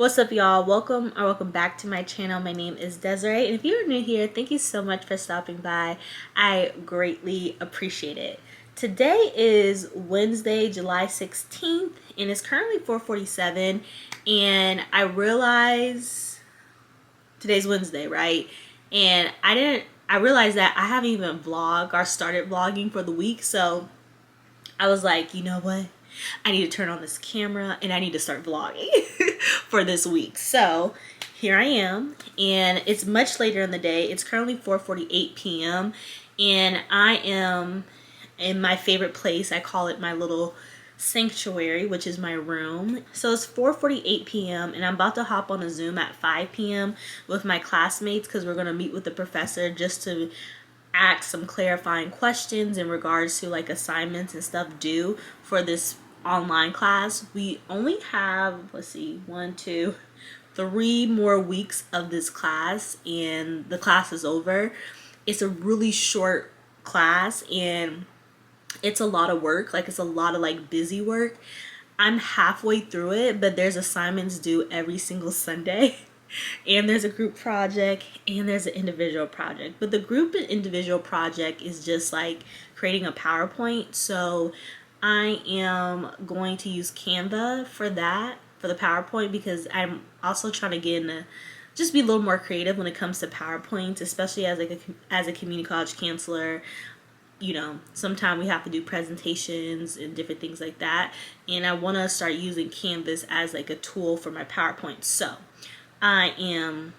What's up, y'all? Welcome back to my channel. My name is Desiree, and if you're new here, thank you so much for stopping by. I greatly appreciate it. Today is Wednesday, July 16th, and it's currently 4:47, and I realize today's Wednesday, right? And I realized that I haven't even vlogged or started vlogging for the week, so I was like, you know what? I need to turn on this camera and I need to start vlogging for this week. So here I am, and it's much later in the day. It's currently 4:48 p.m. and I am in my favorite place. I call it my little sanctuary, which is my room. So it's 4:48 p.m. and I'm about to hop on a Zoom at 5 p.m. with my classmates because we're going to meet with the professor just to ask some clarifying questions in regards to like assignments and stuff due for this online class. We only have, let's see, 3 more weeks of this class and the class is over. It's a really short class and it's a lot of work. Like, it's a lot of like busy work. I'm halfway through it, but there's assignments due every single Sunday. And there's a group project and there's an individual project. But the group and individual project is just like creating a PowerPoint. So I am going to use Canva for that, for the PowerPoint, because I'm also trying to get into just be a little more creative when it comes to PowerPoints, especially as a community college counselor. You know, sometimes we have to do presentations and different things like that. And I want to start using Canvas as like a tool for my PowerPoint. So I am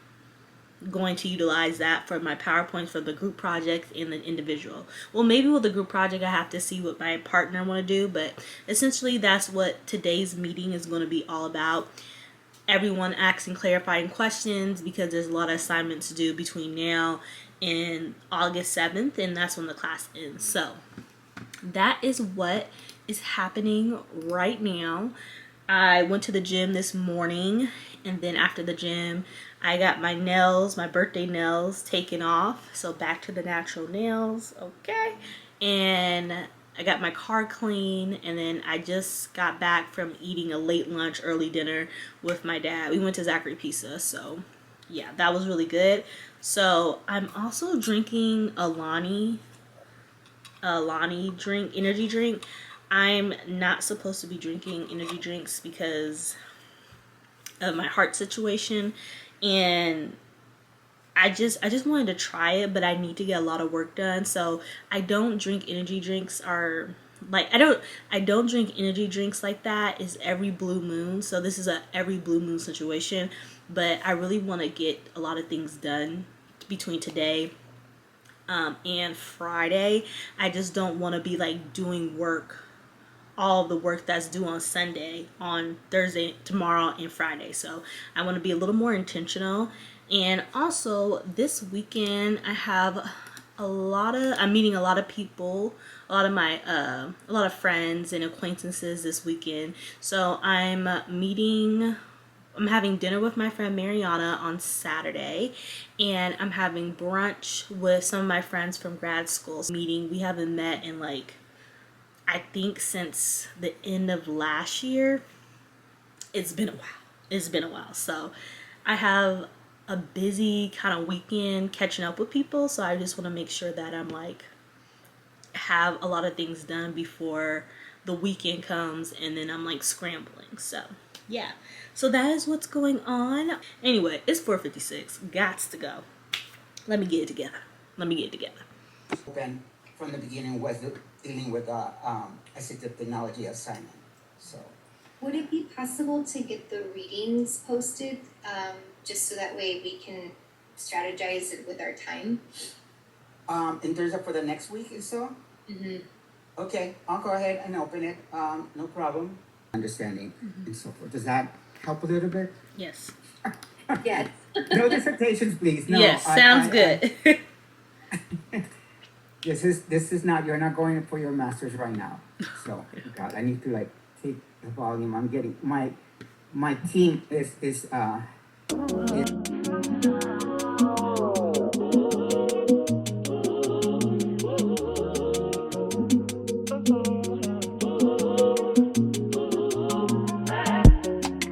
going to utilize that for my PowerPoints for the group project and the individual. Well, maybe with the group project I have to see what my partner want to do, but essentially that's what today's meeting is going to be all about. Everyone asking clarifying questions because there's a lot of assignments due between now and August 7th, and that's when the class ends. So that is what is happening right now. I went to the gym this morning, and then after the gym I got my nails, my birthday nails, taken off. So back to the natural nails, okay? And I got my car clean, and then I just got back from eating a late lunch, early dinner with my dad. We went to Zachary Pizza, so yeah, that was really good. So I'm also drinking Alani drink, energy drink. I'm not supposed to be drinking energy drinks because of my heart situation, and I just wanted to try it, but I need to get a lot of work done. So I don't drink energy drinks, or like I don't drink energy drinks like that. It's every blue moon. So this is a every blue moon situation, but I really want to get a lot of things done between today and Friday. I just don't want to be like doing work, all of the work that's due on Sunday, on Thursday, tomorrow, and Friday. So I want to be a little more intentional. And also this weekend I have I'm meeting a lot of people, a lot of friends and acquaintances this weekend. So I'm having dinner with my friend Mariana on Saturday, and I'm having brunch with some of my friends from grad school. We haven't met in like, I think since the end of last year. It's been a while. So I have a busy kind of weekend catching up with people. So I just want to make sure that I'm like, have a lot of things done before the weekend comes, and then I'm like scrambling. So yeah. So that is what's going on. Anyway, it's 4:56. Gots to go. Let me get it together. Open from the beginning was dealing with assistive technology assignment. So, would it be possible to get the readings posted, just so that way we can strategize it with our time? in terms of for the next week or so? Mm-hmm. Okay, I'll go ahead and open it. No problem. Understanding and so forth. Does that help a little bit? Yes. Yes. No dissertations, please. No. Yes, sounds good. This is not. You're not going for your master's right now. So, God, I need to like take the volume. I'm getting my team is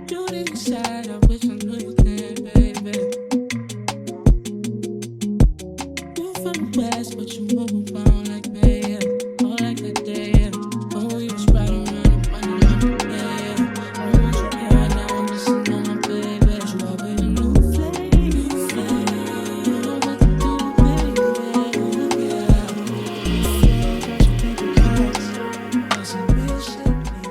You inside, I wish West, but you move around like Bay, yeah. All like that day, yeah. Oh, you was right around and running out the day, yeah. I want you right now, I'm just sitting on my baby. You are with a new flame, new flame. You know what to do, baby, yeah. Got you thinking twice. That's a real shit, baby.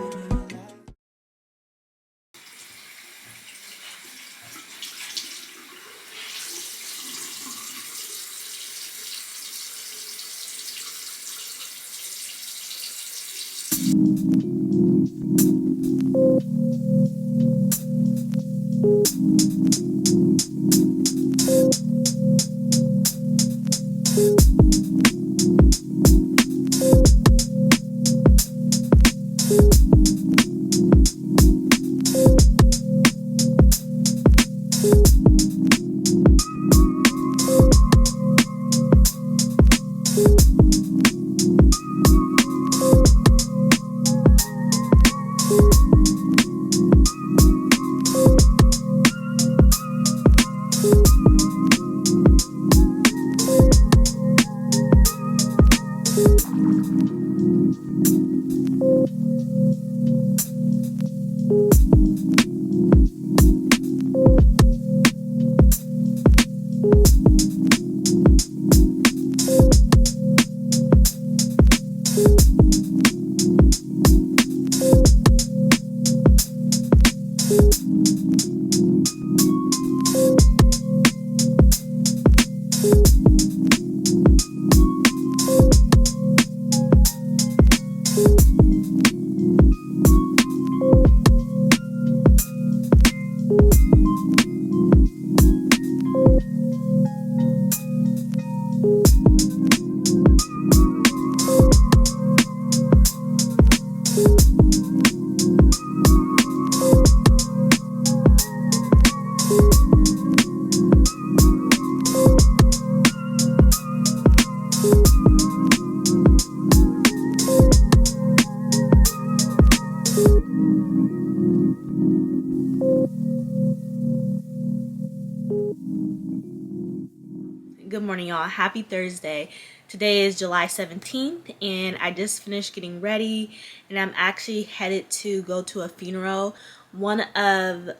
Good morning, y'all. Happy Thursday. Today is July 17th, and I just finished getting ready, and I'm actually headed to go to a funeral. One of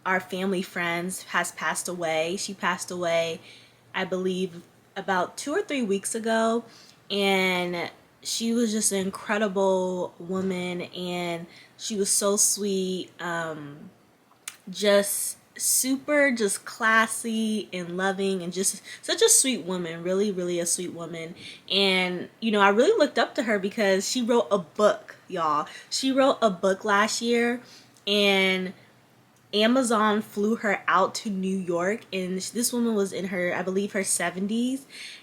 our family friends has passed away. She passed away, I believe, about 2 or 3 weeks ago, and she was just an incredible woman, and she was so sweet. Just super just classy and loving and just such a sweet woman, really a sweet woman. And I really looked up to her because she wrote a book, y'all. She wrote a book last year, and Amazon flew her out to New York, and this woman was in her, I believe, her 70s,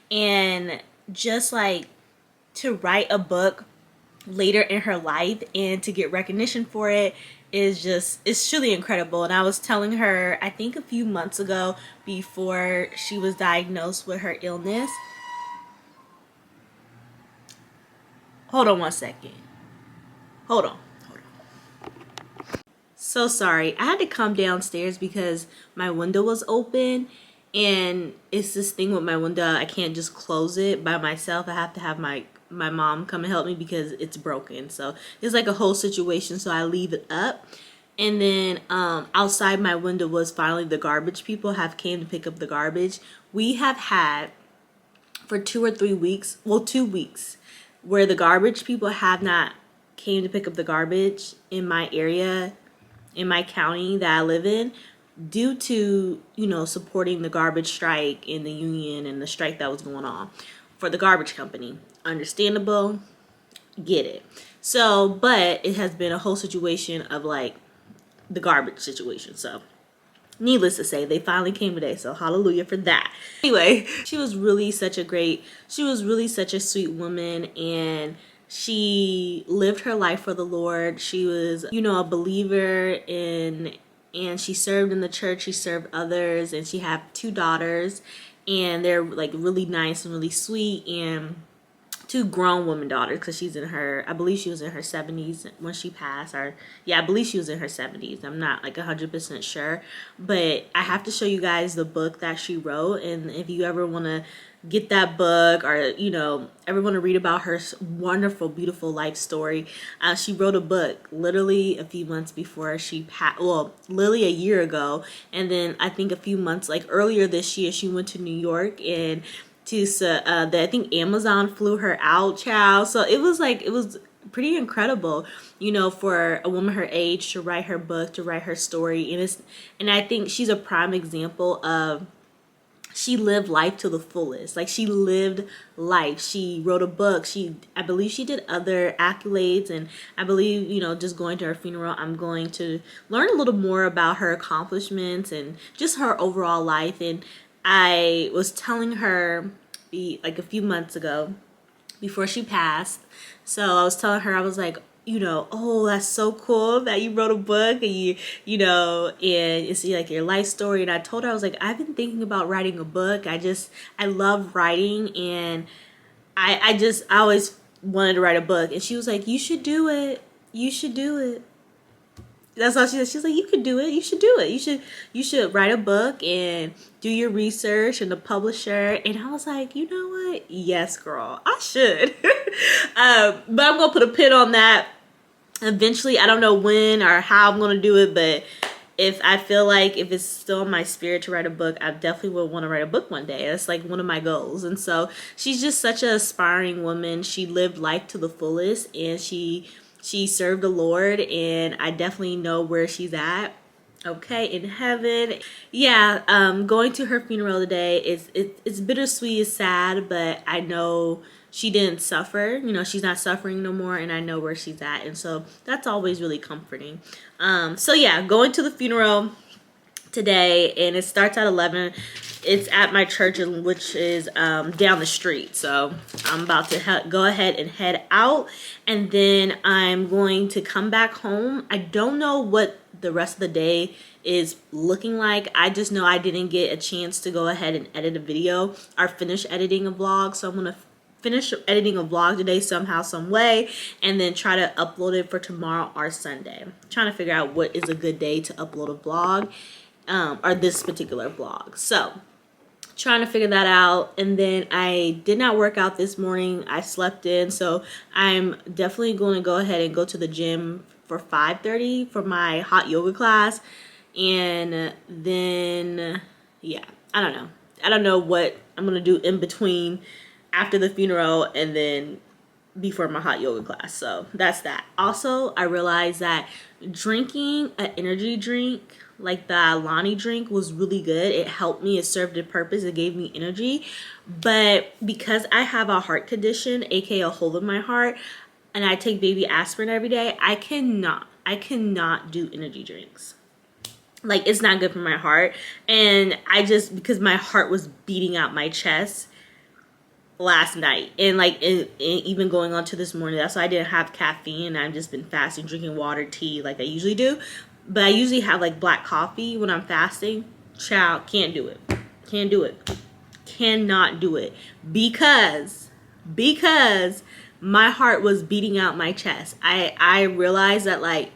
and just like to write a book later in her life and to get recognition for it is just, it's truly incredible. And I was telling her, I think a few months ago, before she was diagnosed with her illness. Hold on one second. Hold on. So sorry. I had to come downstairs because my window was open, and it's this thing with my window. I can't just close it by myself. I have to have my mom come and help me because it's broken. So it's like a whole situation. So I leave it up. And then outside my window was finally the garbage people have came to pick up the garbage. We have had for 2 or 3 weeks, well, 2 weeks, where the garbage people have not came to pick up the garbage in my area, in my county that I live in, due to, supporting the garbage strike in the union and the strike that was going on for the garbage company. Understandable, get it. So, but it has been a whole situation of like the garbage situation. So, needless to say, they finally came today. So, hallelujah for that. Anyway, she was really such a sweet woman, and she lived her life for the Lord. She was, a believer and she served in the church. She served others, and she had 2 daughters, and they're like really nice and really sweet. And two grown woman daughters, because she's in her, I believe she was in her 70s when she passed, or yeah, I believe she was in her 70s. I'm not like 100% sure, but I have to show you guys the book that she wrote. And if you ever want to get that book, or you know, ever want to read about her wonderful, beautiful life story, she wrote a book literally a few months before she passed, well, literally a year ago. And then I think a few months, like earlier this year, she went to New York, and I think Amazon flew her out, child. So it was pretty incredible, you know, for a woman her age to write her book, to write her story. And I think she's a prime example of, she lived life to the fullest. Like, she lived life. She wrote a book. I believe she did other accolades, and I believe, you know, just going to her funeral, I'm going to learn a little more about her accomplishments and just her overall life. And I was telling her like a few months ago before she passed. So I was telling her, I was like, you know, oh, that's so cool that you wrote a book, and you know, and it's like your life story. And I told her, I was like, I've been thinking about writing a book. I love writing, and I always wanted to write a book. And she was like, you should do it. You should do it. That's all she said. She's like, you could do it. You should do it. You should write a book and do your research and the publisher. And I was like, you know what? Yes, girl, I should. But I'm going to put a pin on that eventually. I don't know when or how I'm going to do it, but if I feel like, if it's still in my spirit to write a book, I definitely would want to write a book one day. That's like one of my goals. And so she's just such an aspiring woman. She lived life to the fullest, and she served the Lord, and I definitely know where she's at, okay, in heaven. Yeah, going to her funeral today, it's bittersweet, it's sad, but I know she didn't suffer. You know, she's not suffering no more, and I know where she's at, and so that's always really comforting. So yeah, going to the funeral today, and it starts at 11. It's at my church, which is down the street. So I'm about to go ahead and head out, and then I'm going to come back home. I don't know what the rest of the day is looking like. I just know I didn't get a chance to go ahead and edit a video or finish editing a vlog. So I'm going to finish editing a vlog today somehow, some way, and then try to upload it for tomorrow or Sunday. I'm trying to figure out what is a good day to upload a vlog, or this particular vlog. So trying to figure that out. And then I did not work out this morning. I slept in, so I'm definitely going to go ahead and go to the gym for 5:30 for my hot yoga class. And then yeah, I don't know what I'm gonna do in between, after the funeral, and then before my hot yoga class. So that's that. Also, I realized that drinking an energy drink like the Alani drink was really good. It helped me. It served a purpose. It gave me energy. But because I have a heart condition, aka a hole in my heart, and I take baby aspirin every day, I cannot do energy drinks. Like, it's not good for my heart. And because my heart was beating out my chest last night, and like and even going on to this morning, that's why I didn't have caffeine. I've just been fasting, drinking water, tea like I usually do. But I usually have like black coffee when I'm fasting. Child, can't do it. Can't do it. Cannot do it. Because my heart was beating out my chest. I realized that, like,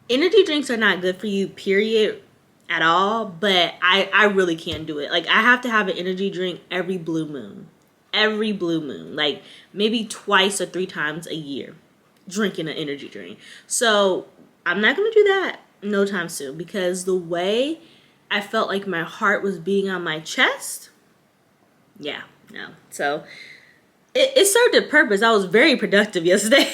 energy drinks are not good for you, period, at all. But I really can't do it. Like, I have to have an energy drink every blue moon. Every blue moon. Like, maybe twice or 3 times a year. Drinking an energy drink. So I'm not going to do that no time soon, because the way I felt like my heart was beating on my chest, yeah, no. So it served a purpose. I was very productive yesterday.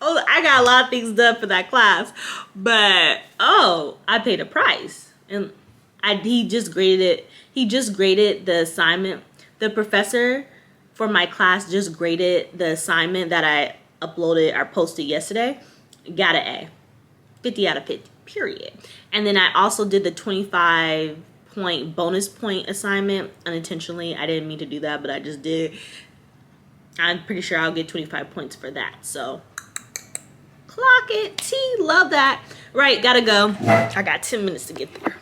Oh, I got a lot of things done for that class, but I paid a price. And he just graded the assignment. The professor for my class just graded the assignment that I uploaded or posted yesterday. Got an A. 50 out of 50, period. And then I also did the 25-point bonus point assignment unintentionally. I didn't mean to do that, but I just did. I'm pretty sure I'll get 25 points for that. So clock it. T, love that. Right, gotta go. I got 10 minutes to get there.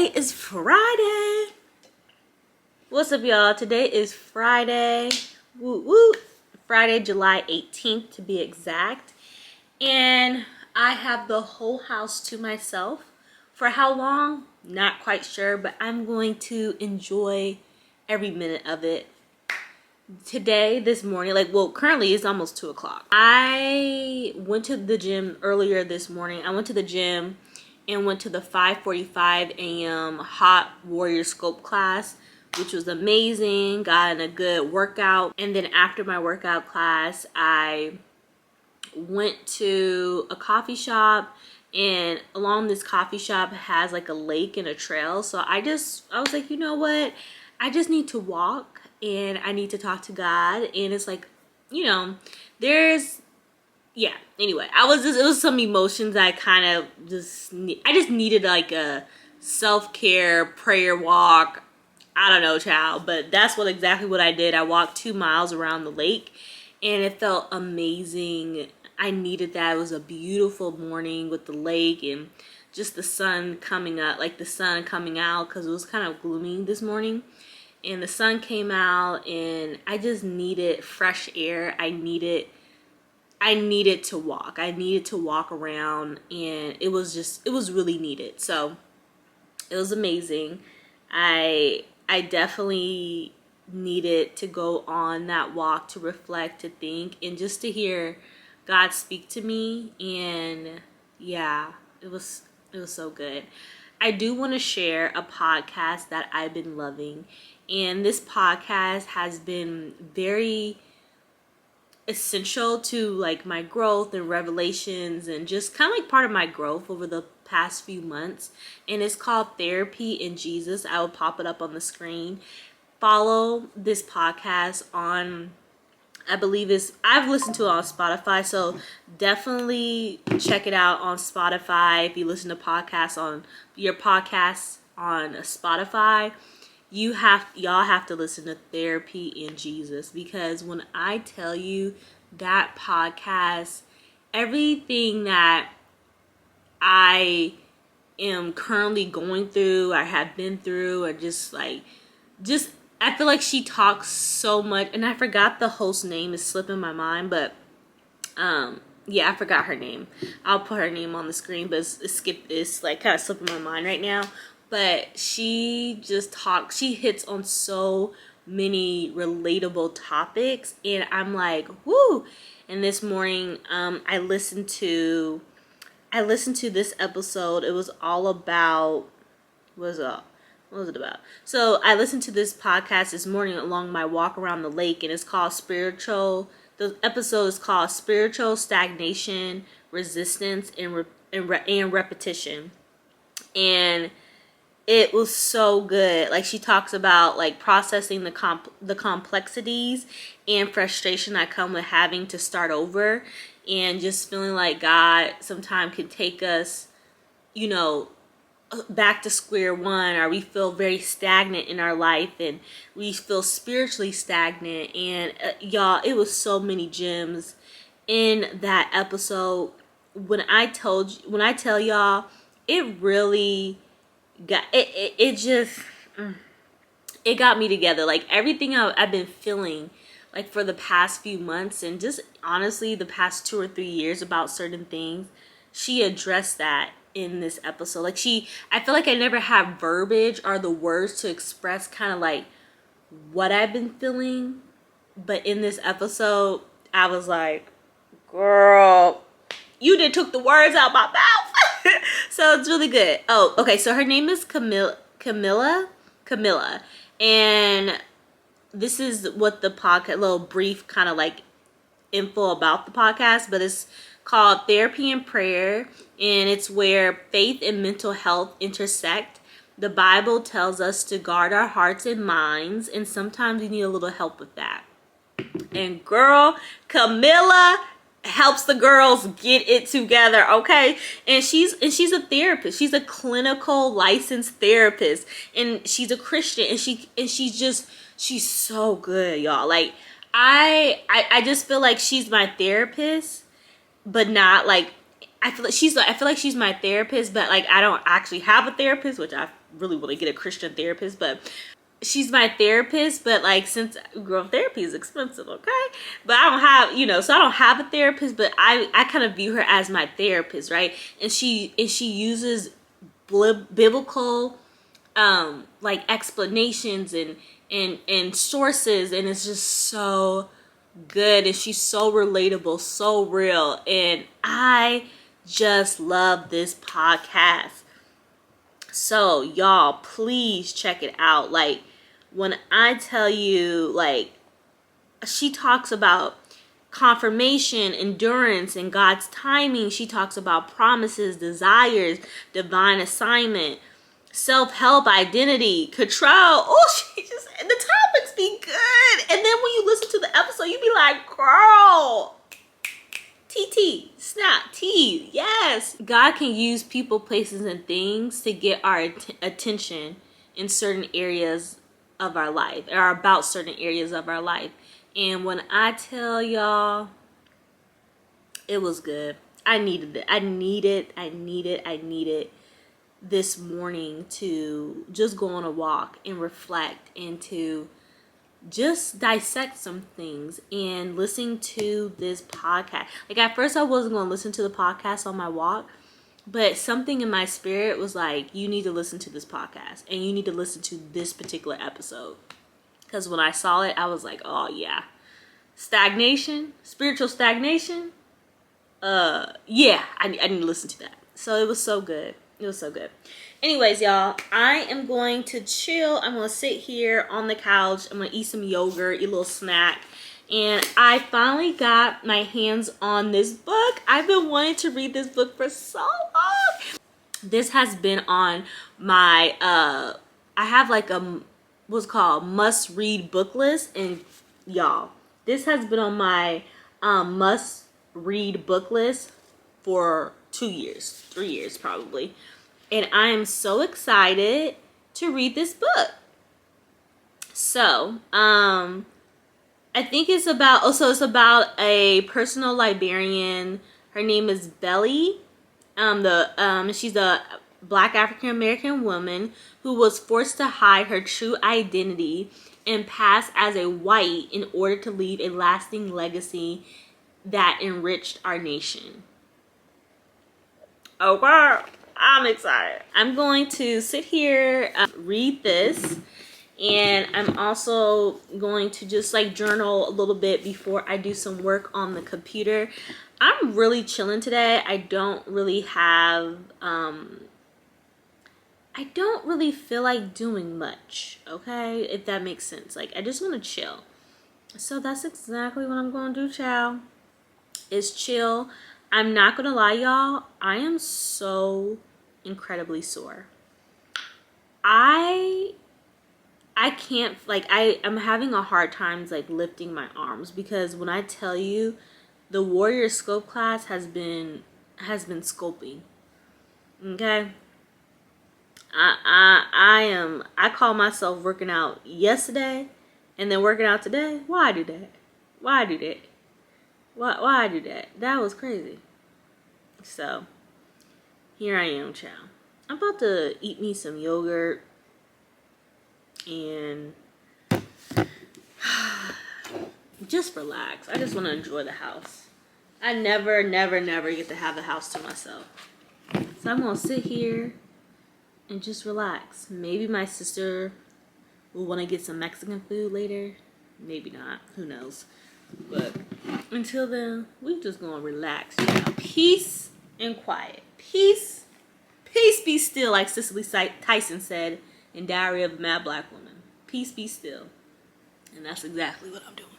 today is Friday. What's up, y'all? Today is Friday. Woot woot. Friday, July 18th to be exact. And I have the whole house to myself. For how long? Not quite sure, but I'm going to enjoy every minute of it. Today, this morning, currently it's almost 2 o'clock. I went to the gym earlier this morning. I went to the gym and went to the 5:45 a.m. Hot Warrior Sculpt class, which was amazing. Got in a good workout. And then after my workout class, I went to a coffee shop, and along this coffee shop has like a lake and a trail. So I was like, you know what? I just need to walk and I need to talk to God. And it's like, you know, anyway, it was some emotions I kind of I just needed like a self-care prayer walk. I don't know, child, but that's exactly what I did. I walked 2 miles around the lake and it felt amazing. I needed that. It was a beautiful morning with the lake and just the sun coming up, like the sun coming out, because it was kind of gloomy this morning. And the sun came out and I just needed fresh air. I needed to walk. I needed to walk around, and it was really needed. So it was amazing. I definitely needed to go on that walk to reflect, to think, and just to hear God speak to me. And yeah, it was so good. I do want to share a podcast that I've been loving, and this podcast has been very essential to like my growth and revelations, and just kind of like part of my growth over the past few months. And it's called Therapy in Jesus. I will pop it up on the screen. Follow this podcast on, I've listened to it on Spotify, so definitely check it out on Spotify. If you listen to podcasts on Spotify, y'all have to listen to Therapy in Jesus, because when I tell you that podcast, everything that I am currently going through, I have been through, or I feel like she talks so much, and I forgot the host's name, is slipping my mind, but yeah, I forgot her name. I'll put her name on the screen, but it's like kind of slipping my mind right now. But she hits on so many relatable topics, and I'm like, whoo. And this morning, I listened to this episode. It was all about, what was it about? So I listened to this podcast this morning along my walk around the lake, and it's called the episode is called Spiritual Stagnation, Resistance, and Repetition. And it was so good. Like, she talks about like processing the complexities and frustration that come with having to start over, and just feeling like God sometimes can take us, you know, back to square one, or we feel very stagnant in our life, and we feel spiritually stagnant. And y'all, it was so many gems in that episode. When I tell y'all, it really got it got me together. Like, everything I've been feeling like for the past few months, and just honestly the past 2 or 3 years about certain things, she addressed that in this episode. Like, I feel like I never have verbiage or the words to express kind of like what I've been feeling, but in this episode I was like, girl, you done took the words out my mouth. So it's really good. Oh, okay, so her name is Camilla, and this is what the podcast, little brief kind of like info about the podcast, but it's called Therapy and Prayer, and it's where faith and mental health intersect. The Bible tells us to guard our hearts and minds, and sometimes we need a little help with that. And girl, Camilla helps the girls get it together, okay? And she's a therapist. She's a clinical licensed therapist, and she's a Christian, and she's so good, y'all. Like, I just feel like she's my therapist, but not like, I feel like she's my therapist, but like I don't actually have a therapist, which I really want to get a Christian therapist, but she's my therapist. But like, since girl, therapy is expensive, okay? But I don't have, so I don't have a therapist, but I kind of view her as my therapist, right? And she uses biblical like explanations and sources, and it's just so good, and she's so relatable, so real, and I just love this podcast. So y'all, please check it out. Like, when I tell you, like, she talks about confirmation, endurance, and God's timing. She talks about promises, desires, divine assignment, self-help, identity, control. Oh, the topics be good. And then when you listen to the episode, you be like, girl, TT, snap, T, yes. God can use people, places, and things to get our attention in certain areas of our life, or about certain areas of our life. And when I tell y'all, it was good. I needed it. I needed this morning to just go on a walk and reflect, and to just dissect some things, and listen to this podcast. Like, at first I wasn't going to listen to the podcast on my walk, but something in my spirit was like, you need to listen to this podcast, and you need to listen to this particular episode. Because when I saw it, I was like, oh yeah, stagnation, spiritual stagnation. Yeah, I need to listen to that. So it was so good. It was so good. Anyways, y'all, I am going to chill. I'm going to sit here on the couch. I'm going to eat some yogurt, eat a little snack. And I finally got my hands on this book. I've been wanting to read this book for so long. This has been on my, I have like a, what's called must read book list. And y'all, this has been on my must read book list for 2 years, 3 years probably. And I am so excited to read this book. So, I think it's about, it's about a personal librarian. Her name is Belly. She's a Black African American woman who was forced to hide her true identity and pass as a white in order to leave a lasting legacy that enriched our nation. Oh, wow. I'm excited. I'm going to sit here, read this, and I'm also going to just like journal a little bit before I do some work on the computer. I'm really chilling today. I don't really have, I don't really feel like doing much, okay? If that makes sense. Like, I just want to chill. So that's exactly what I'm going to do, child. Is chill. I'm not gonna lie, y'all, I am so incredibly sore. I can't, like, I'm having a hard time like lifting my arms, because when I tell you, the Warrior Scope class has been scoping. Okay? I call myself working out yesterday and then working out today. Why do that? Why do that? Why do that? That was crazy. So, here I am, child. I'm about to eat me some yogurt and just relax. I just want to enjoy the house. I never get to have the house to myself. So I'm going to sit here and just relax. Maybe my sister will want to get some Mexican food later. Maybe not. Who knows? But until then, we just gonna relax. Peace and quiet. Peace be still, like Cicely Tyson said in Diary of a Mad Black Woman. Peace be still. And that's exactly what I'm doing.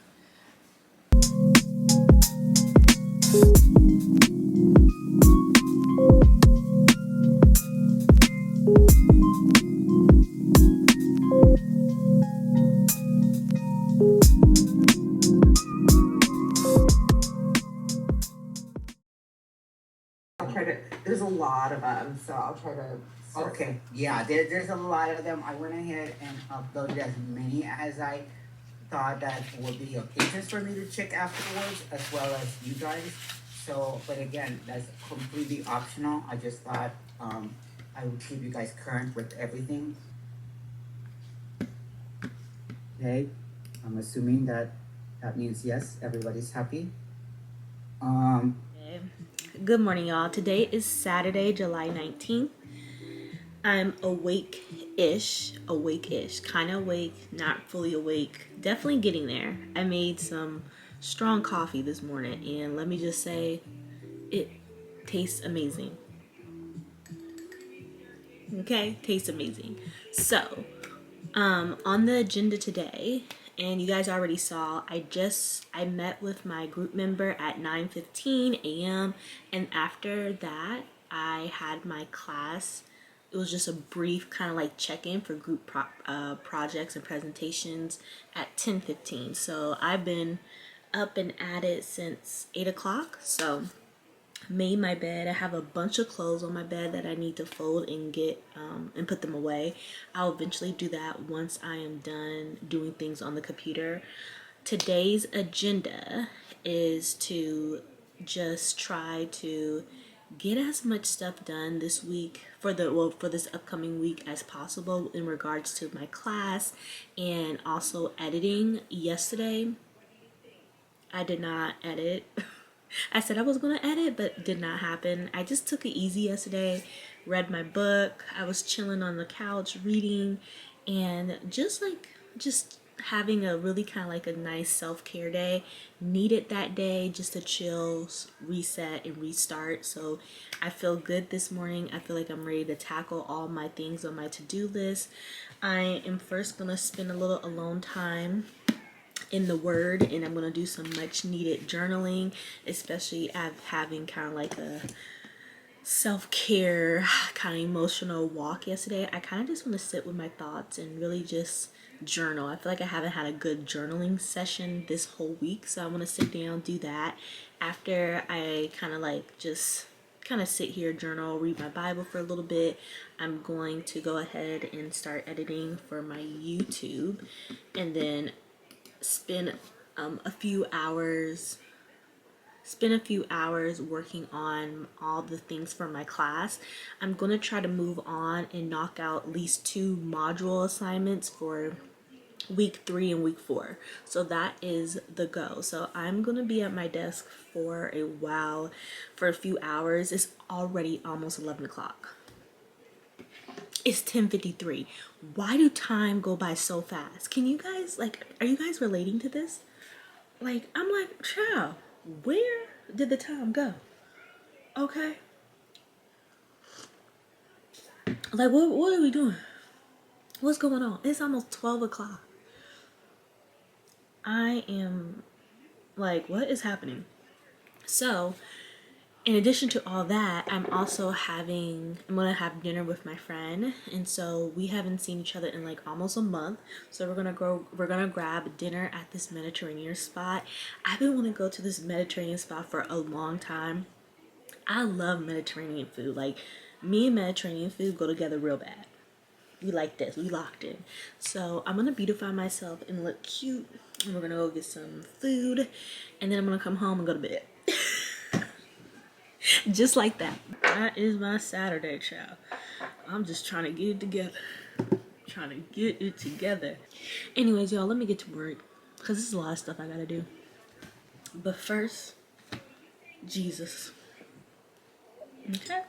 There's a lot of them, so I'll try to. Okay, yeah, there's a lot of them. I went ahead and uploaded as many as I thought that would be of interest for me to check afterwards, as well as you guys. So, but again, that's completely optional. I just thought I will keep you guys current with everything. Okay, I'm assuming that that means yes, everybody's happy. Um, Okay. Good morning, y'all. Today is Saturday, July 19th. I'm awake-ish, kind of awake, not fully awake, definitely getting there. I made some strong coffee this morning, and let me just say, it tastes amazing. Okay, tastes amazing. So, on the agenda today, and you guys already saw, I met with my group member at 9:15 a.m. and after that I had my class. It was just a brief kind of like check-in for group projects and presentations at 10:15. So I've been up and at it since 8 o'clock. So made my bed. I have a bunch of clothes on my bed that I need to fold and get and put them away. I'll eventually do that once I am done doing things on the computer. Today's agenda is to just try to get as much stuff done this week for this upcoming week as possible in regards to my class and also editing. Yesterday I did not edit. I said I was going to edit, but did not happen. I just took it easy yesterday, read my book. I was chilling on the couch reading and just having a really kind of like a nice self-care day. Needed that day just to chill, reset, and restart. So I feel good this morning. I feel like I'm ready to tackle all my things on my to-do list. I am first going to spend a little alone time in the word, and I'm going to do some much needed journaling, especially having kind of like a self-care kind of emotional walk yesterday. I kind of just want to sit with my thoughts and really just journal. I feel like I haven't had a good journaling session this whole week, so I want to sit down, do that. After I kind of like just kind of sit here, journal, read my Bible for a little bit, I'm going to go ahead and start editing for my YouTube, and then spend a few hours working on all the things for my class. I'm going to try to move on and knock out at least 2 module assignments for week 3 and week 4. So that is the go. So I'm going to be at my desk for a while, for a few hours. It's already almost 11 o'clock. It's 10:53. Why do time go by so fast? Can you guys, like, are you guys relating to this? Like, I'm like, child, where did the time go? Okay. Like, what are we doing? What's going on? It's almost 12 o'clock. I am like, what is happening? So, in addition to all that, I'm going to have dinner with my friend. And so we haven't seen each other in like almost a month. So we're going to grab dinner at this Mediterranean spot. I've been wanting to go to this Mediterranean spot for a long time. I love Mediterranean food. Like, me and Mediterranean food go together real bad. We like this. We locked in. So I'm going to beautify myself and look cute. And we're going to go get some food. And then I'm going to come home and go to bed. Just like that. That is my Saturday, child. I'm just trying to get it together. Anyways, y'all, let me get to work, because this is a lot of stuff I gotta do. But first, Jesus. Okay?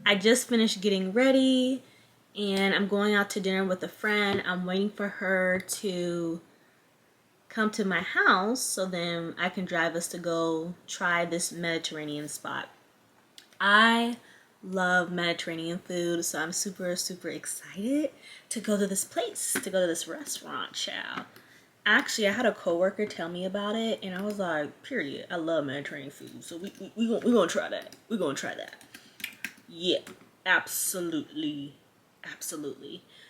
I just finished getting ready and I'm going out to dinner with a friend. I'm waiting for her to come to my house so then I can drive us to go try this Mediterranean spot. I love Mediterranean food, so I'm super, super excited to go to this place, to go to this restaurant, child. Actually, I had a coworker tell me about it, and I was like, period, I love Mediterranean food, so we gonna try that. We're gonna try that. Yeah, absolutely.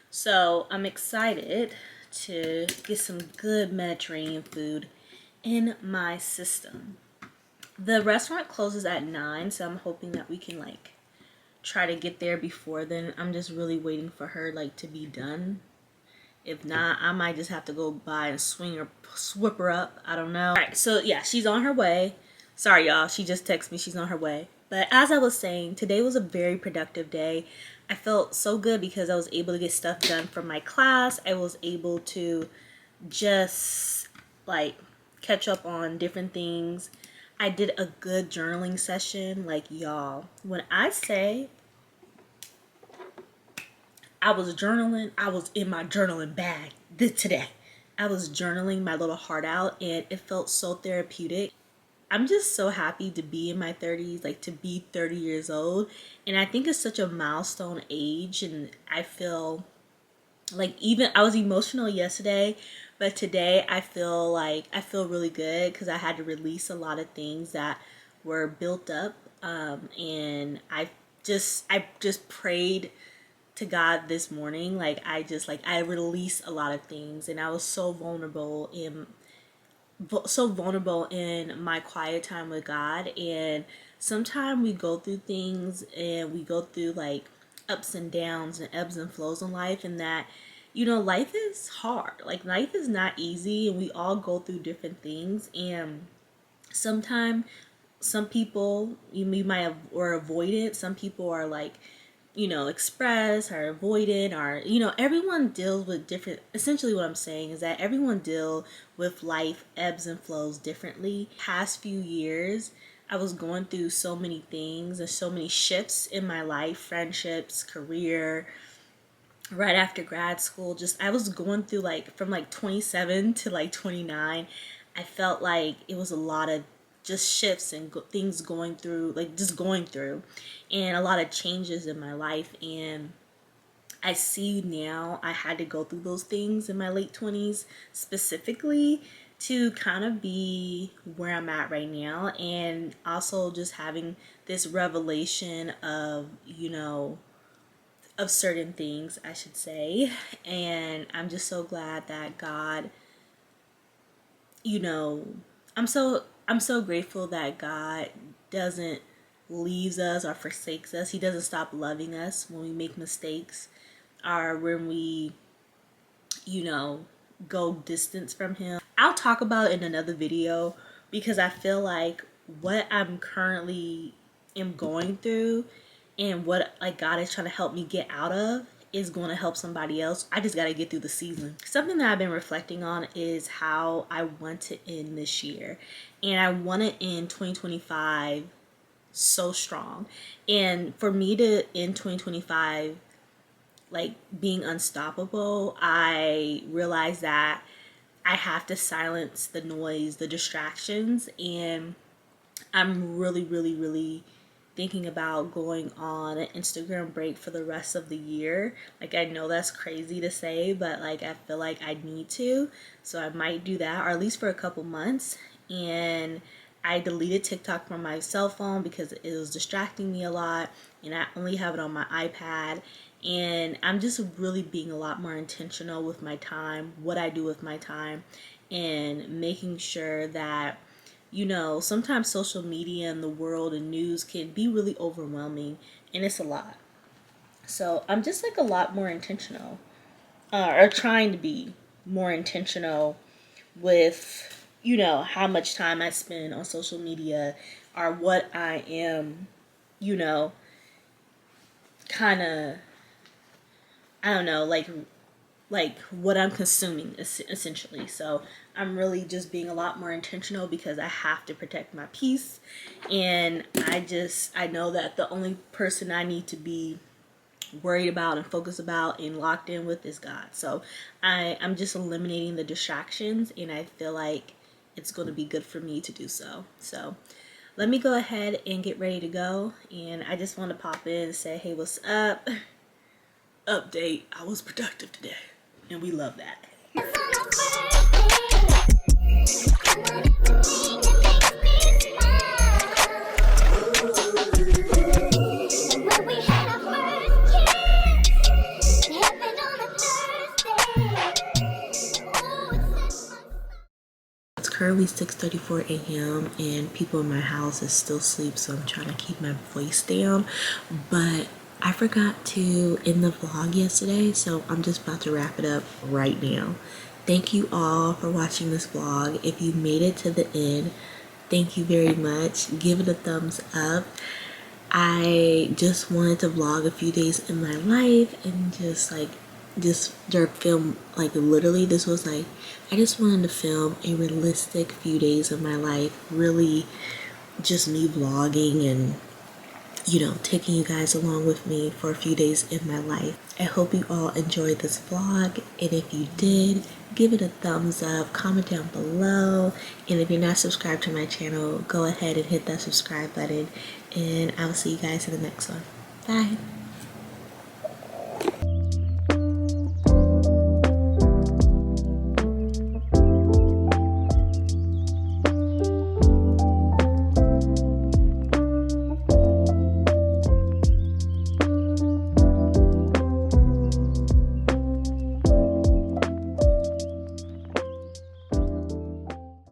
So I'm excited to get some good Mediterranean food in my system. The restaurant closes at 9, so I'm hoping that we can like try to get there before then. I'm just really waiting for her like to be done. If not, I might just have to go by and swoop her up. I don't know. All right, so yeah, she's on her way. Sorry, y'all. She just texted me. She's on her way. But as I was saying, today was a very productive day. I felt so good because I was able to get stuff done for my class. I was able to just like catch up on different things. I did a good journaling session. Like, y'all, when I say I was journaling, I was in my journaling bag today. I was journaling my little heart out, and it felt so therapeutic. I'm just so happy to be in my 30s, like to be 30 years old. And I think it's such a milestone age, and I feel like, even I was emotional yesterday, but today I feel really good because I had to release a lot of things that were built up, and I just prayed to God this morning. I released a lot of things, and I was so vulnerable in my quiet time with God. And sometimes we go through things, and we go through like ups and downs and ebbs and flows in life, and that, you know, life is hard. Like, life is not easy, and we all go through different things. And sometimes some people, you might have, or avoidant. Some people are like, you know, express or avoidant, or, you know, everyone deals with different. Essentially what I'm saying is that everyone deal with life ebbs and flows differently. Past few years, I was going through so many things and so many shifts in my life, friendships, career, right after grad school. Just, I was going through like from like 27 to like 29. I felt like it was a lot of just shifts and things going through, and a lot of changes in my life. And I see now I had to go through those things in my late 20s specifically to kind of be where I'm at right now. And also just having this revelation of, you know, of certain things, I should say. And I'm just so glad that God, you know, I'm so grateful that God doesn't leaves us or forsakes us. He doesn't stop loving us when we make mistakes, or when we, you know, go distance from him. I'll talk about it in another video, because I feel like what I'm currently am going through and what like God is trying to help me get out of is going to help somebody else. I just got to get through the season. Something that I've been reflecting on is how I want to end this year. And I want to end 2025 so strong. And for me to end 2025 like being unstoppable, I realized that I have to silence the noise, the distractions. And I'm really thinking about going on an Instagram break for the rest of the year. Like, I know that's crazy to say, but like I feel like I need to. So I might do that, or at least for a couple months. And I deleted TikTok from my cell phone because it was distracting me a lot, and I only have it on my iPad. And I'm just really being a lot more intentional with my time, what I do with my time, and making sure that, you know, sometimes social media and the world and news can be really overwhelming, and it's a lot. So I'm just like a lot more intentional, or trying to be more intentional with, you know, how much time I spend on social media, or what I am, you know, kind of, I don't know, like what I'm consuming essentially. So I'm really just being a lot more intentional because I have to protect my peace. And I know that the only person I need to be worried about and focused about and locked in with is God. So I'm just eliminating the distractions, and I feel like it's going to be good for me to do so. So let me go ahead and get ready to go. And I just want to pop in and say, hey, what's up? Update, I was productive today, and we love that. currently 6:34 a.m. and people in my house is still asleep, so I'm trying to keep my voice down. But I forgot to end the vlog yesterday, so I'm just about to wrap it up right now. Thank you all for watching this vlog. If you made it to the end, thank you very much. Give it a thumbs up. I just wanted to vlog a few days in my life and just film, like literally this was like, I just wanted to film a realistic few days of my life, really just me vlogging and, you know, taking you guys along with me for a few days in my life. I hope you all enjoyed this vlog, and if you did, give it a thumbs up, comment down below, and if you're not subscribed to my channel, go ahead and hit that subscribe button, and I will see you guys in the next one. Bye.